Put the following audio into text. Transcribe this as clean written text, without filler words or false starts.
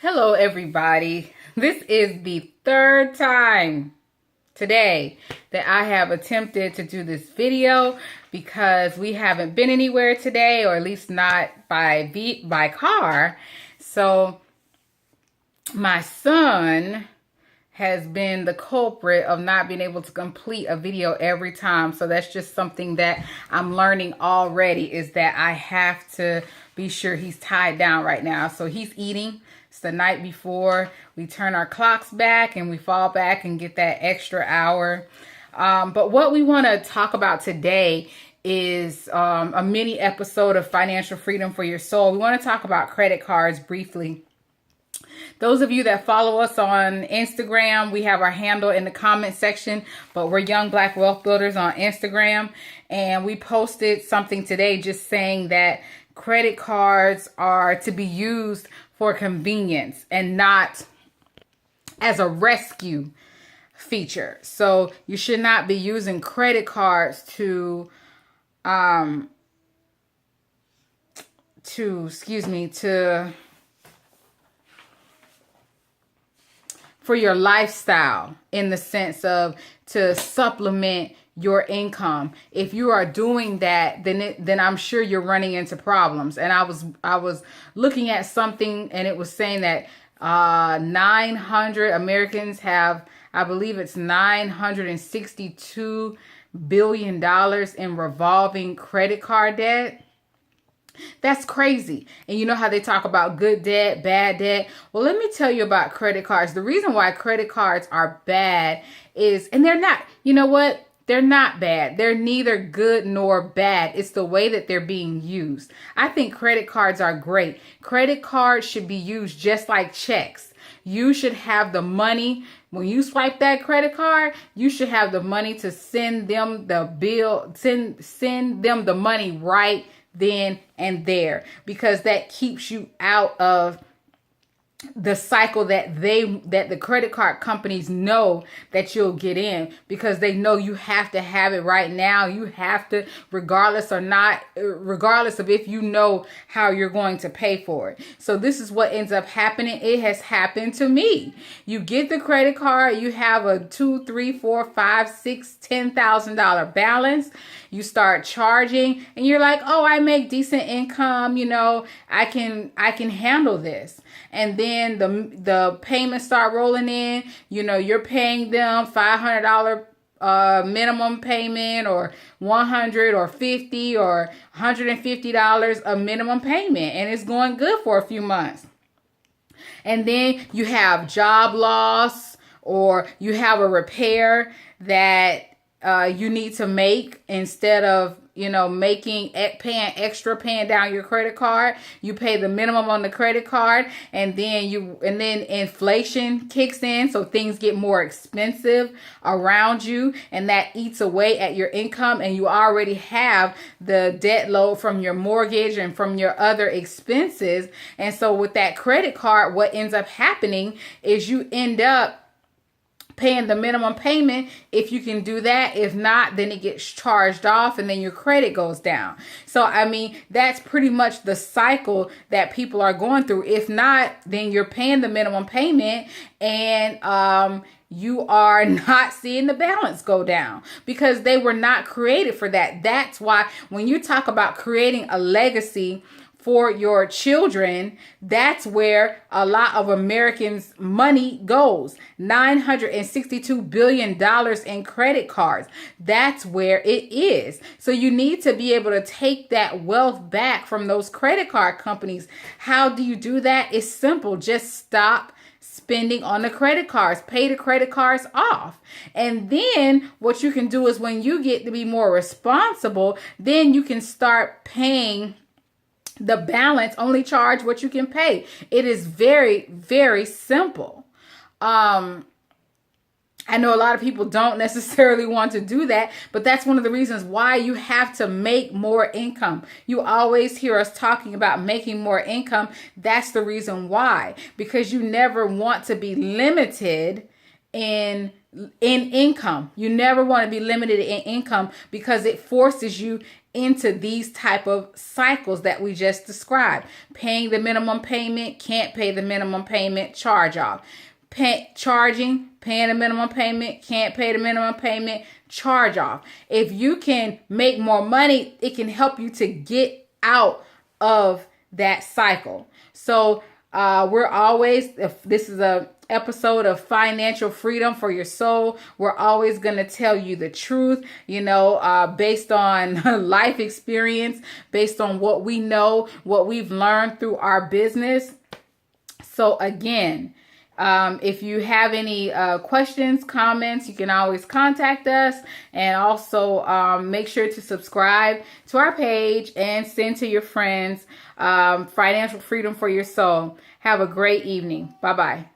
Hello, everybody. This is the third time today that I have attempted to do this video because we haven't been anywhere today, or at least not by car. So my son has been the culprit of not being able to complete a video every time. So that's just something that I'm learning already, is that I have to be sure he's tied down right now. So he's eating. It's the night before we turn our clocks back and we fall back and get that extra hour. But what we want to talk about today is a mini episode of Financial Freedom for Your Soul. We want to talk about credit cards briefly. Those of you that follow us on Instagram, we have our handle in the comment section, but we're Young Black Wealth Builders on Instagram. And we posted something today just saying that credit cards are to be used for convenience and not as a rescue feature. So you should not be using credit cards for your lifestyle, in the sense of to supplement your income. If you are doing that, then I'm sure you're running into problems. And I was looking at something, and it was saying that 900 Americans have, I believe it's $962 billion in revolving credit card debt. That's crazy. And you know how they talk about good debt, bad debt? Well, let me tell you about credit cards. The reason why credit cards are bad is, and they're not, you know what? They're not bad. They're neither good nor bad. It's the way that they're being used. I think credit cards are great. Credit cards should be used just like checks. You should have the money. When you swipe that credit card, you should have the money to send them the bill, send them the money right then and there, because that keeps you out of the cycle that the credit card companies know that you'll get in, because they know you have to have it right now. You have to, regardless of if you know how you're going to pay for it. So this is what ends up happening. It has happened to me. You get the credit card, you have a $2,000, $3,000, $4,000, $5,000, $6,000, $10,000 balance. You start charging and you're like, oh, I make decent income, I can handle this. And then the payments start rolling in. You're paying them $500 minimum payment, or $100 or $50 or $150 a minimum payment, and it's going good for a few months. And then you have job loss, or you have a repair that you need to make. Instead of paying down your credit card, you pay the minimum on the credit card, and then inflation kicks in, so things get more expensive around you, and that eats away at your income, and you already have the debt load from your mortgage and from your other expenses. And so with that credit card, what ends up happening is you end up paying the minimum payment if you can do that. If not, then it gets charged off, and then your credit goes down. So, that's pretty much the cycle that people are going through. If not, then you're paying the minimum payment, and you are not seeing the balance go down, because they were not created for that. That's why when you talk about creating a legacy for your children, that's where a lot of Americans' money goes. $962 billion in credit cards. That's where it is. So you need to be able to take that wealth back from those credit card companies. How do you do that? It's simple. Just stop spending on the credit cards. Pay the credit cards off. And then what you can do is, when you get to be more responsible, then you can start paying the balance. Only charge what you can pay. It is very, very simple. I know a lot of people don't necessarily want to do that, but that's one of the reasons why you have to make more income. You always hear us talking about making more income. That's the reason why, because you never want to be limited in income. You never want to be limited in income, because it forces you into these type of cycles that we just described. Paying the minimum payment, can't pay the minimum payment, charge off. Paying the minimum payment, can't pay the minimum payment, charge off. If you can make more money, it can help you to get out of that cycle. So we're always, if this is a episode of financial freedom for your soul, we're always going to tell you the truth, based on life experience, based on what we know, what we've learned through our business. So again, if you have any questions, comments, you can always contact us, and also make sure to subscribe to our page and send to your friends. Financial freedom for your soul. Have a great evening. Bye-bye.